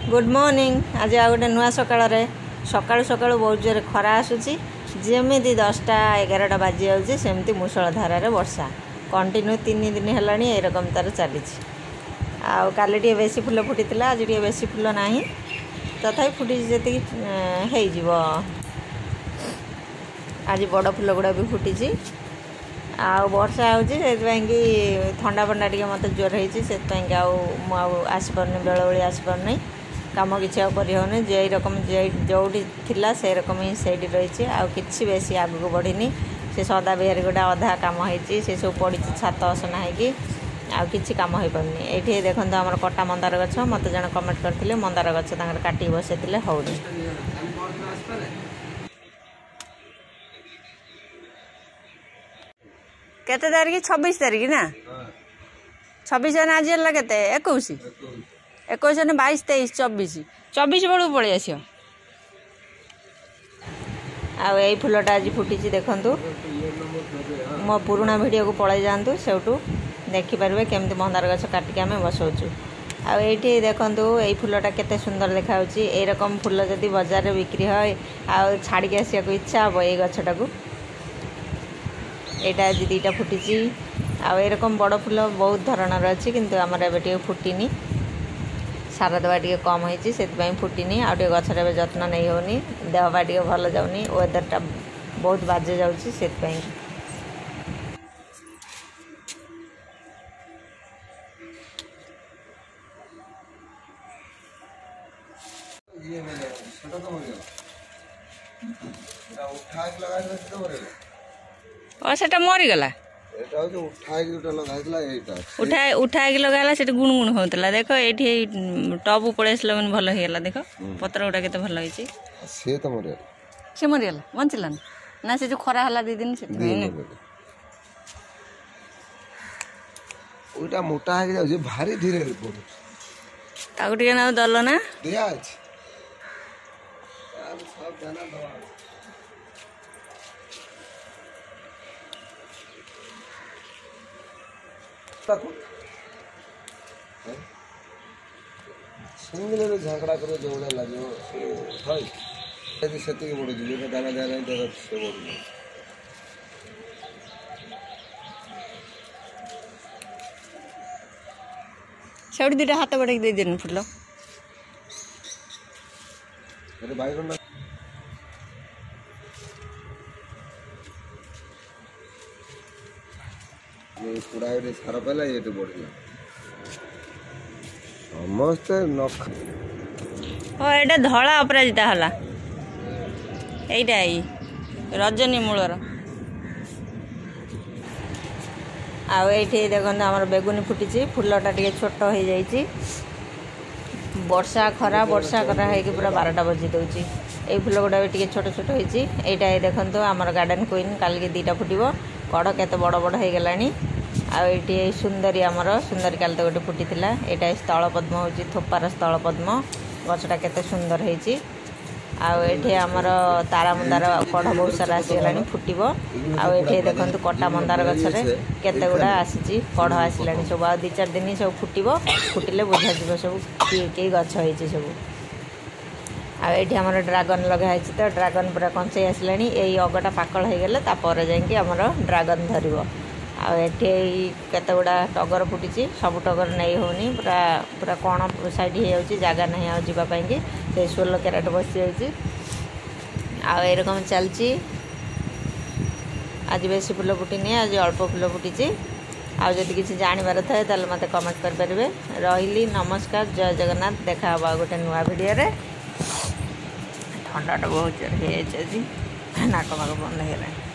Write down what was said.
Good morning. आज आ गोटे नुआ सकाळ सकाळु सकाळु बहुत जोर खरा आसूची जमी 10टा 11टा बाजी जाऊँगी सेमती मूषलधार वर्षा कंटिन्यू 3 दिन है एरकम तार चली आली टे बेसी फुल फुटी आज टे बेसी फुल ना तथा फुटी जी हो आज बड़ फुल गुड़ा भी फुटी आ वर्षा होगी ठंडा फंडा टे मत जोर हो आसपारनी बेल बेली आसपारनी कम किसी करनी जे रकम जोटी थिला से रकम ही से रही आसी बेसी आगू बढ़नी से सदा बिहार गोटा अधा कम हो सब पड़ी छात असना होगी कम हो पारनी ये देखो आम कटा मंदार गछ मत जन कमेंट करते मंदार गछ काटिक बसैले होनी केते तारीख 26 तारीख ना 26 आज है के 21 21 ने 22 23 24 बेलू पलि आस आई फुलटा आज फुटी देखु मो पुराणा वीडियो को पलि जातु सेठू देखिपारे केमती मंदार गछ काटिक आम बसाऊँ आईटी देखु यही फुलटा केते सुंदर देखा रकम फुल जदि बजार बिक्री है छाड़ी आसा इच्छा हम ये गछटा को यहाँ आज 2टा फुटी आरकम बड़ फुल बहुत धरणर अच्छी किंतु आमर ए फुटीनी सार देवा टे कम होती से फुटीनी आउ टे गचर जत्न नहीं होनी देहपा टे भल जाऊनी वेदरटा बहुत बाजे जाऊँगी से सेटा मरीगला उठाई लगा से गुण गुण होता देख ये टप पड़े आसला मैंने भल होगा देख पतर गुटा के भल सी मरीगला बंचला ना से जो खरा है 2 दिन से मोटा भारी धीरे टे ना दल ना सिंगल झगड़ा कर जो लगे से बढ़ दाना दाना से बढ़ से 2टा हाथ बढ़े दे देन फुल बैगन पुड़ा सार पाला ये बढ़िया समस्ते ये धला अपराजिता है यहीटा रजनी मूलर आईठी देखो आम बेगुनी फुटी फुलटा टे छोट हो जाइए वर्षा खरा हो पूरा 12टा बजी दूसरी ये फुल गुड़ा भी छोट छोट होती यहाँ देखो आमर गार्डन क्वीन काल के 2टा फुटो कड़ के बड़ बड़ हो गलानी आईटी सुंदरी आमर सुंदरी काल तो गोटे फुटी यहाँ स्थल पद्म हूँ थोपार स्थल पद्म गछटा केते सुंदर होती आठी आमर तारा मंदार कढ़ बहुत सारा आसीगला फुटब आठी देखो कटा मंदार गचरे केते गुड़ा आसी कढ़ आसला सब आ 2-4 दिन सब फुटब फुटिले बुझा सब कई गछ हो सब आठी आम ड्रागन लगाई तो ड्रागन पूरा कंचे आसला यही अगटा पाकल हो गले तापर जामर ड्रागन धरब आठी केते गुड़ा टगर फुटी सब टगर नहीं होनी पूरा पूरा कण साइड हो जगह नहीं आवापाई से सोल केराट बसी जारकम चलती आज बेसी फुल फुटनी आज अल्प फुल फुटी आदि किसी जानवर थाए तो मत कमेंट करें। रही नमस्कार जय जगन्नाथ देखा गोटे नुआ वीडियो ठंडाटा बहुत जोर हो नाक माक बंद हो गला।